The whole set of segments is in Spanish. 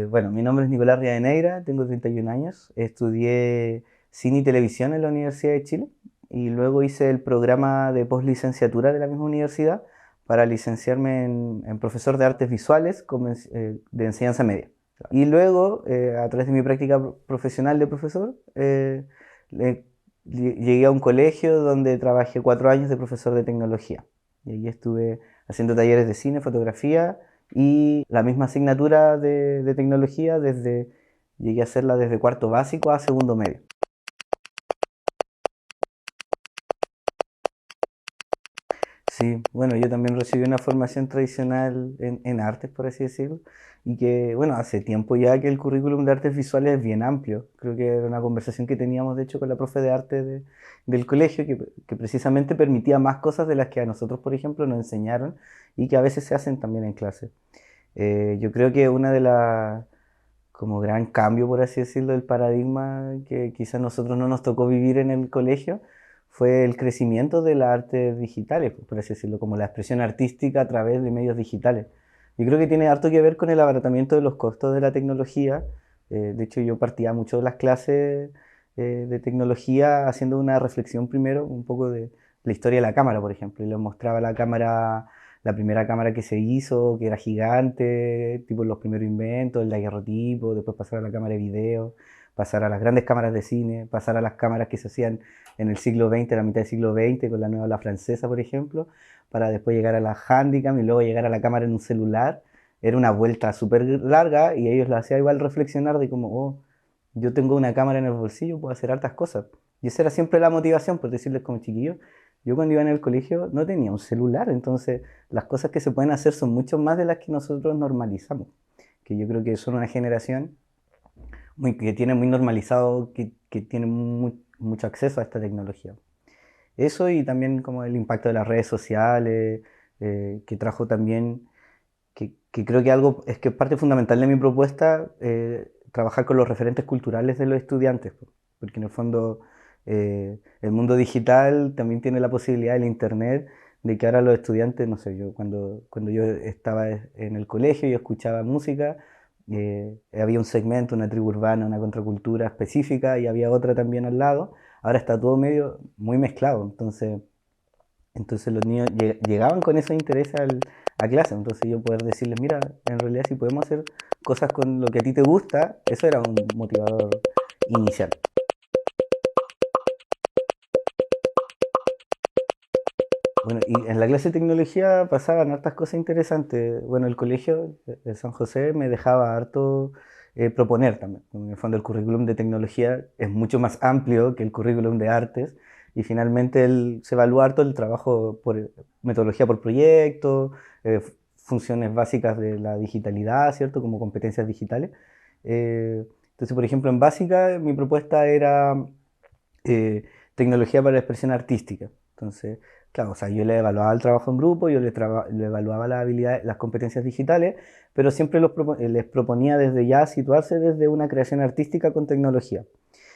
Bueno, mi nombre es Nicolás Rivadeneira, tengo 31 años, estudié cine y televisión en la Universidad de Chile y luego hice el programa de postlicenciatura de la misma universidad para licenciarme en profesor de artes visuales de enseñanza media. Y luego, a través de mi práctica profesional de profesor, le- llegué a un colegio donde trabajé 4 años de profesor de tecnología. Y allí estuve haciendo talleres de cine, fotografía y la misma asignatura de tecnología llegué a hacerla desde cuarto básico a segundo medio. Sí, bueno, yo también recibí una formación tradicional en artes, por así decirlo, y que, bueno, hace tiempo ya que el currículum de artes visuales es bien amplio. Creo que era una conversación que teníamos, de hecho, con la profe de arte del colegio, que precisamente permitía más cosas de las que a nosotros, por ejemplo, nos enseñaron y que a veces se hacen también en clase. Yo creo que una de las, como gran cambio, por así decirlo, del paradigma que quizás nosotros no nos tocó vivir en el colegio, fue el crecimiento de las artes digitales, por así decirlo, como la expresión artística a través de medios digitales. Yo creo que tiene harto que ver con el abaratamiento de los costos de la tecnología. De hecho, yo partía mucho de las clases de tecnología haciendo una reflexión primero, un poco de la historia de la cámara, por ejemplo, y les mostraba la cámara, la primera cámara que se hizo, que era gigante, tipo los primeros inventos, el daguerrotipo, después pasar a la cámara de video, pasar a las grandes cámaras de cine, pasar a las cámaras que se hacían en el siglo XX, la mitad del siglo XX, con la nueva la francesa, por ejemplo, para después llegar a la Handycam y luego llegar a la cámara en un celular. Era una vuelta súper larga y ellos lo hacían igual reflexionar de como, oh, yo tengo una cámara en el bolsillo, puedo hacer hartas cosas. Y esa era siempre la motivación, por decirles como chiquillos. Yo cuando iba en el colegio no tenía un celular, entonces las cosas que se pueden hacer son mucho más de las que nosotros normalizamos. Que yo creo que son una generación que tiene muy normalizado, que tiene mucho acceso a esta tecnología. Eso y también como el impacto de las redes sociales, que trajo también, que creo que algo es que parte fundamental de mi propuesta, trabajar con los referentes culturales de los estudiantes, porque en el fondo el mundo digital también tiene la posibilidad del internet de que ahora los estudiantes, no sé, yo cuando yo estaba en el colegio y escuchaba música, había un segmento, una tribu urbana, una contracultura específica y había otra también al lado. Ahora está todo medio muy mezclado, entonces los niños llegaban con esos intereses a clase, entonces yo poder decirles, mira, en realidad si podemos hacer cosas con lo que a ti te gusta, eso era un motivador inicial. Bueno, y en la clase de tecnología pasaban hartas cosas interesantes. Bueno, el colegio de San José me dejaba harto proponer también. En el fondo el currículum de tecnología es mucho más amplio que el currículum de artes y finalmente se evalúa harto el trabajo por metodología por proyecto, funciones básicas de la digitalidad, ¿cierto? Como competencias digitales. Entonces, por ejemplo, en básica mi propuesta era eh, tecnología para la expresión artística. Entonces, claro, o sea, yo le evaluaba el trabajo en grupo, le evaluaba las habilidades, las competencias digitales, pero siempre les proponía desde ya situarse desde una creación artística con tecnología.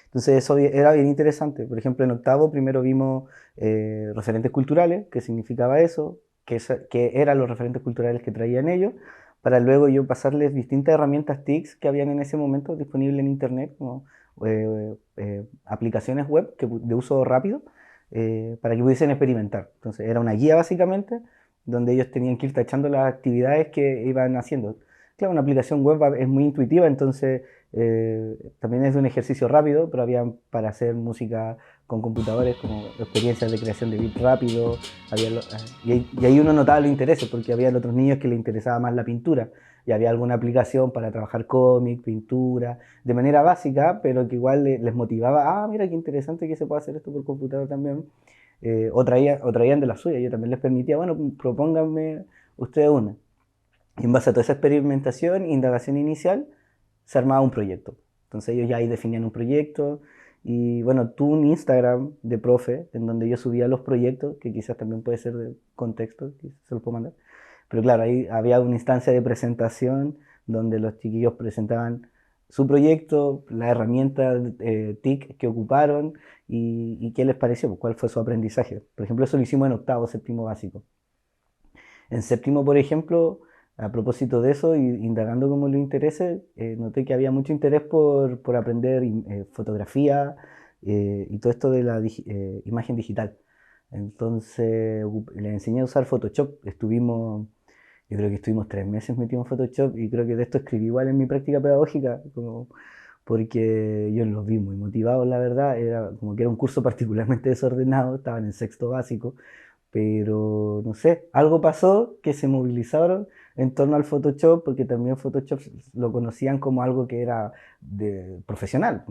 Entonces eso era bien interesante. Por ejemplo, en octavo primero vimos referentes culturales, qué significaba eso, qué eran los referentes culturales que traían ellos, para luego yo pasarles distintas herramientas TICs que habían en ese momento disponibles en Internet, como aplicaciones web de uso rápido, para que pudiesen experimentar. Entonces era una guía básicamente, donde ellos tenían que ir tachando las actividades que iban haciendo. Claro, una aplicación web es muy intuitiva, entonces también es de un ejercicio rápido, pero había para hacer música con computadores como experiencias de creación de beat rápido. Y ahí uno notaba los intereses, porque había otros niños que les interesaba más la pintura. Y había alguna aplicación para trabajar cómic, pintura, de manera básica, pero que igual les motivaba, ah, mira qué interesante que se puede hacer esto por computador también. O traían de la suya, yo también les permitía, bueno, propónganme ustedes una. Y en base a toda esa experimentación e indagación inicial, se armaba un proyecto. Entonces ellos ya ahí definían un proyecto y bueno, tuve un Instagram de profe en donde yo subía los proyectos, que quizás también puede ser de contexto, que se los puedo mandar. Pero claro, ahí había una instancia de presentación donde los chiquillos presentaban su proyecto, la herramienta TIC que ocuparon y qué les pareció, pues, cuál fue su aprendizaje. Por ejemplo, eso lo hicimos en octavo, séptimo básico. En séptimo, por ejemplo, a propósito de eso, y indagando como los intereses, noté que había mucho interés por aprender fotografía y todo esto de la imagen digital. Entonces le enseñé a usar Photoshop. Yo creo que estuvimos 3 meses metidos en Photoshop y creo que de esto escribí igual en mi práctica pedagógica, como porque yo los vi muy motivados, la verdad. Era como que era un curso particularmente desordenado, estaban en sexto básico, pero no sé, algo pasó que se movilizaron en torno al Photoshop, porque también Photoshop lo conocían como algo que era profesional.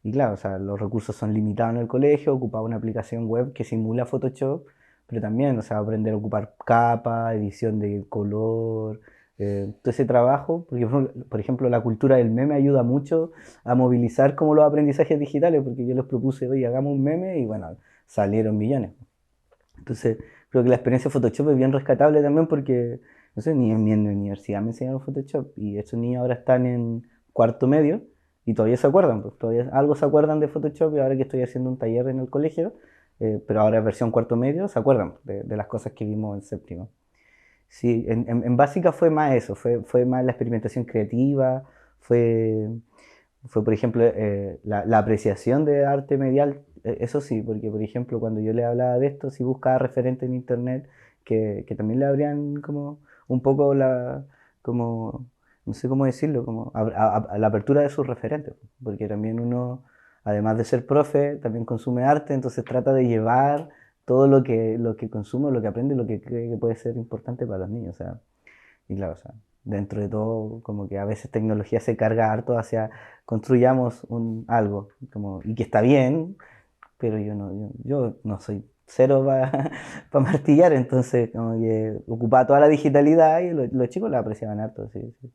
Y claro, o sea, los recursos son limitados en el colegio, ocupaba una aplicación web que simula Photoshop, pero también, o sea, aprender a ocupar capa, edición de color, todo ese trabajo, porque por ejemplo la cultura del meme ayuda mucho a movilizar como los aprendizajes digitales, porque yo les propuse, oye, hagamos un meme y bueno, salieron millones. Entonces, creo que la experiencia de Photoshop es bien rescatable también porque, no sé, ni en mi universidad me enseñaron Photoshop y estos niños ahora están en cuarto medio y todavía se acuerdan, pues todavía algo se acuerdan de Photoshop y ahora que estoy haciendo un taller en el colegio, pero ahora versión cuarto medio, se acuerdan de las cosas que vimos en séptimo. Sí, en básica fue más eso, fue más la experimentación creativa, fue, fue por ejemplo, la apreciación de arte medial, eso sí, porque por ejemplo cuando yo le hablaba de esto, si buscaba referentes en internet que también le abrían como un poco como, no sé cómo decirlo, como a la apertura de sus referentes, porque también uno, además de ser profe, también consume arte, entonces trata de llevar todo lo que consume, lo que aprende, lo que cree que puede ser importante para los niños, o sea, y claro, o sea, dentro de todo, como que a veces tecnología se carga harto hacia construyamos algo, como, y que está bien, pero yo no soy cero para martillar, entonces como que ocupaba toda la digitalidad y los chicos la apreciaban harto, sí, sí.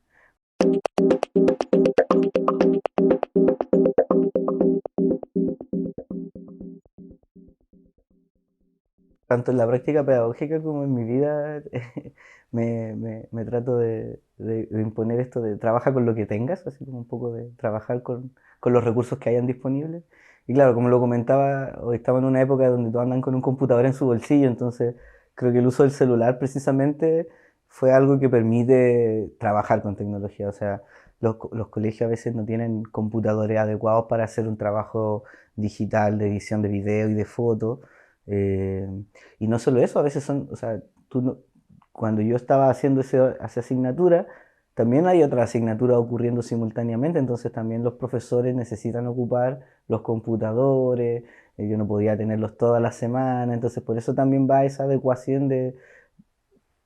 Tanto en la práctica pedagógica como en mi vida, me trato de imponer esto de trabaja con lo que tengas, así como un poco de trabajar con los recursos que hayan disponibles. Y claro, como lo comentaba, hoy estamos en una época donde todos andan con un computador en su bolsillo, entonces creo que el uso del celular precisamente fue algo que permite trabajar con tecnología. O sea, los colegios a veces no tienen computadores adecuados para hacer un trabajo digital de edición de video y de fotos. eh, y no solo eso, a veces son, o sea, cuando yo estaba haciendo esa asignatura, también hay otras asignaturas ocurriendo simultáneamente, entonces también los profesores necesitan ocupar los computadores, yo no podía tenerlos toda la semana, entonces por eso también va esa adecuación de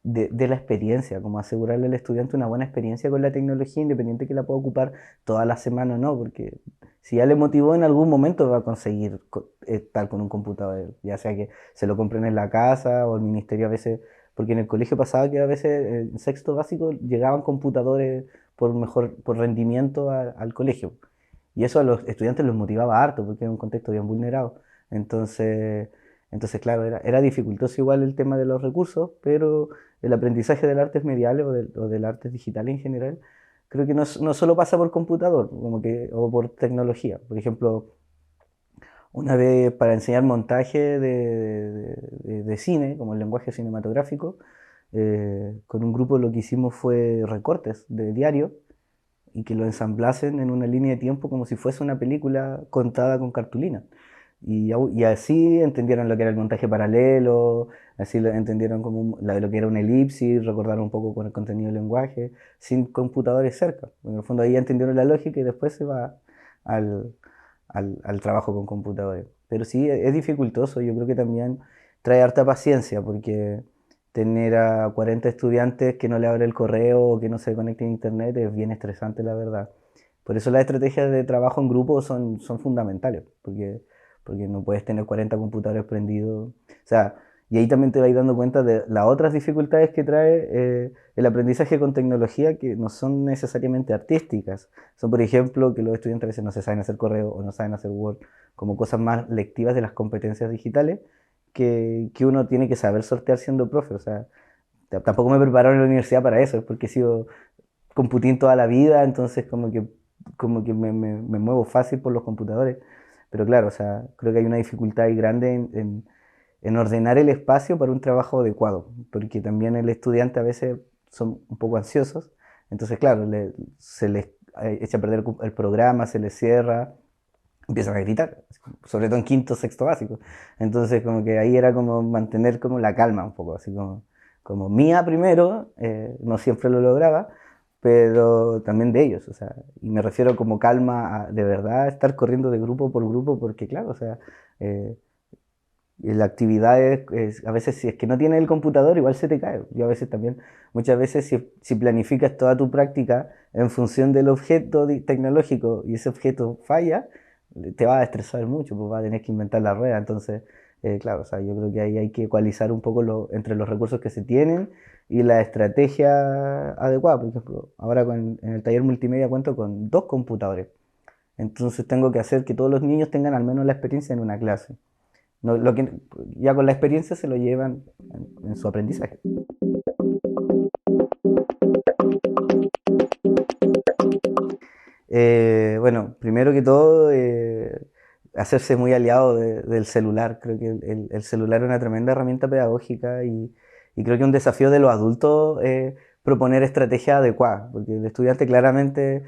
la experiencia, como asegurarle al estudiante una buena experiencia con la tecnología, independiente que la pueda ocupar toda la semana o no, porque si ya le motivó en algún momento va a conseguir estar con un computador, ya sea que se lo compren en la casa o el ministerio a veces, porque en el colegio pasaba que a veces en sexto básico llegaban computadores por rendimiento al colegio. Y eso a los estudiantes los motivaba harto, porque era un contexto bien vulnerado. Entonces, entonces claro, era dificultoso igual el tema de los recursos, pero el aprendizaje del artes mediales o del artes digitales en general, creo que no solo pasa por computador, o por tecnología. Por ejemplo, una vez para enseñar montaje de cine, como el lenguaje cinematográfico, con un grupo lo que hicimos fue recortes de diario y que lo ensamblasen en una línea de tiempo como si fuese una película contada con cartulina. Y así entendieron lo que era el montaje paralelo, así lo entendieron como lo que era una elipsis, recordaron un poco con el contenido del lenguaje, sin computadores cerca. En el fondo ahí ya entendieron la lógica y después se va al, al trabajo con computadores. Pero sí, es dificultoso, yo creo que también trae harta paciencia, porque tener a 40 estudiantes que no le abre el correo o que no se conecten a internet es bien estresante, la verdad. Por eso las estrategias de trabajo en grupo son fundamentales, porque no puedes tener 40 computadores prendidos. O sea, y ahí también te vas dando cuenta de las otras dificultades que trae el aprendizaje con tecnología que no son necesariamente artísticas. Son, por ejemplo, que los estudiantes a veces no se saben hacer correo o no saben hacer Word, como cosas más lectivas de las competencias digitales que uno tiene que saber sortear siendo profe. O sea, tampoco me prepararon en la universidad para eso, es porque he sido computín toda la vida, entonces como que me muevo fácil por los computadores. Pero claro, o sea, creo que hay una dificultad ahí grande en ordenar el espacio para un trabajo adecuado, porque también el estudiante a veces son un poco ansiosos, entonces claro, se les echa a perder el programa, se les cierra, empiezan a gritar, sobre todo en quinto, sexto básico. Entonces como que ahí era como mantener como la calma un poco, así como mía primero, no siempre lo lograba, pero también de ellos, o sea, y me refiero como calma a de verdad estar corriendo de grupo por grupo, porque claro, o sea, eh, y la actividad a veces si es que no tienes el computador, igual se te cae. Yo a veces también, muchas veces si planificas toda tu práctica en función del objeto tecnológico y ese objeto falla, te va a estresar mucho, pues vas a tener que inventar la rueda. Entonces, claro, o sea, yo creo que ahí hay que ecualizar un poco entre los recursos que se tienen y la estrategia adecuada. Por ejemplo, ahora en el taller multimedia cuento con 2 computadores. Entonces tengo que hacer que todos los niños tengan al menos la experiencia en una clase. No, ya con la experiencia se lo llevan en su aprendizaje. Bueno, primero que todo, hacerse muy aliado del celular. Creo que el celular es una tremenda herramienta pedagógica y creo que es un desafío de los adultos proponer estrategias adecuadas, porque el estudiante claramente,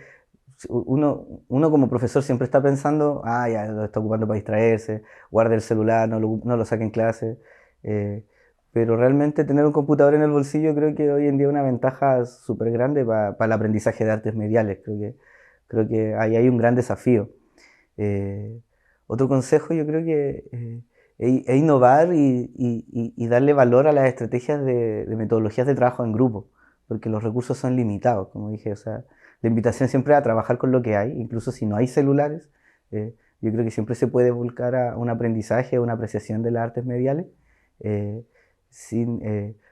uno como profesor siempre está pensando, ah, ya lo está ocupando para distraerse, guarde el celular, no lo saque en clase. eh, pero realmente tener un computador en el bolsillo creo que hoy en día es una ventaja súper grande para el aprendizaje de artes mediales. Creo que ahí hay un gran desafío. Eh, Otro consejo yo creo que es innovar y darle valor a las estrategias de metodologías de trabajo en grupo, porque los recursos son limitados, como dije. O sea, la invitación siempre es a trabajar con lo que hay, incluso si no hay celulares. Yo creo que siempre se puede volcar a un aprendizaje, a una apreciación de las artes mediales, eh,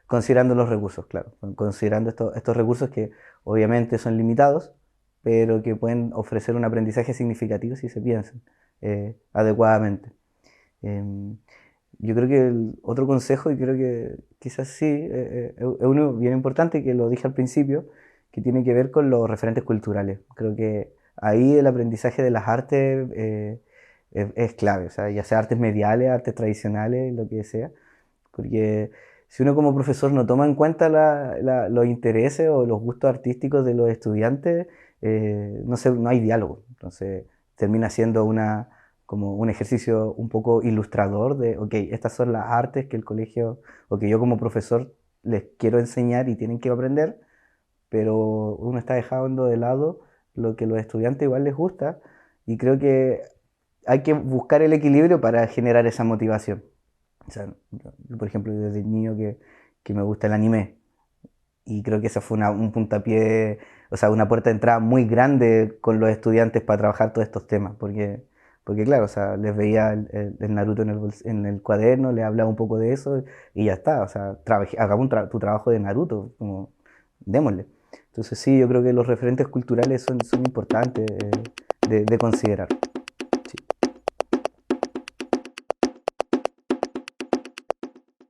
considerando los recursos, claro, considerando estos recursos que obviamente son limitados, pero que pueden ofrecer un aprendizaje significativo si se piensan adecuadamente. Em, yo creo que el otro consejo, y creo que quizás sí, es uno bien importante, que lo dije al principio, que tiene que ver con los referentes culturales. Creo que ahí el aprendizaje de las artes es clave, o sea, ya sea artes mediales, artes tradicionales, lo que sea, porque si uno como profesor no toma en cuenta los intereses o los gustos artísticos de los estudiantes, no hay diálogo. Entonces termina siendo como un ejercicio un poco ilustrador de, ok, estas son las artes que el colegio o que yo como profesor les quiero enseñar y tienen que aprender, pero uno está dejando de lado lo que a los estudiantes igual les gusta, y creo que hay que buscar el equilibrio para generar esa motivación. O sea, yo, por ejemplo, desde niño que me gusta el anime, y creo que ese fue un puntapié, o sea, una puerta de entrada muy grande con los estudiantes para trabajar todos estos temas, porque claro, o sea, les veía el Naruto en el cuaderno, les hablaba un poco de eso y ya está. O sea, hagamos tu trabajo de Naruto, como démosle. Entonces sí, yo creo que los referentes culturales son importantes de considerar.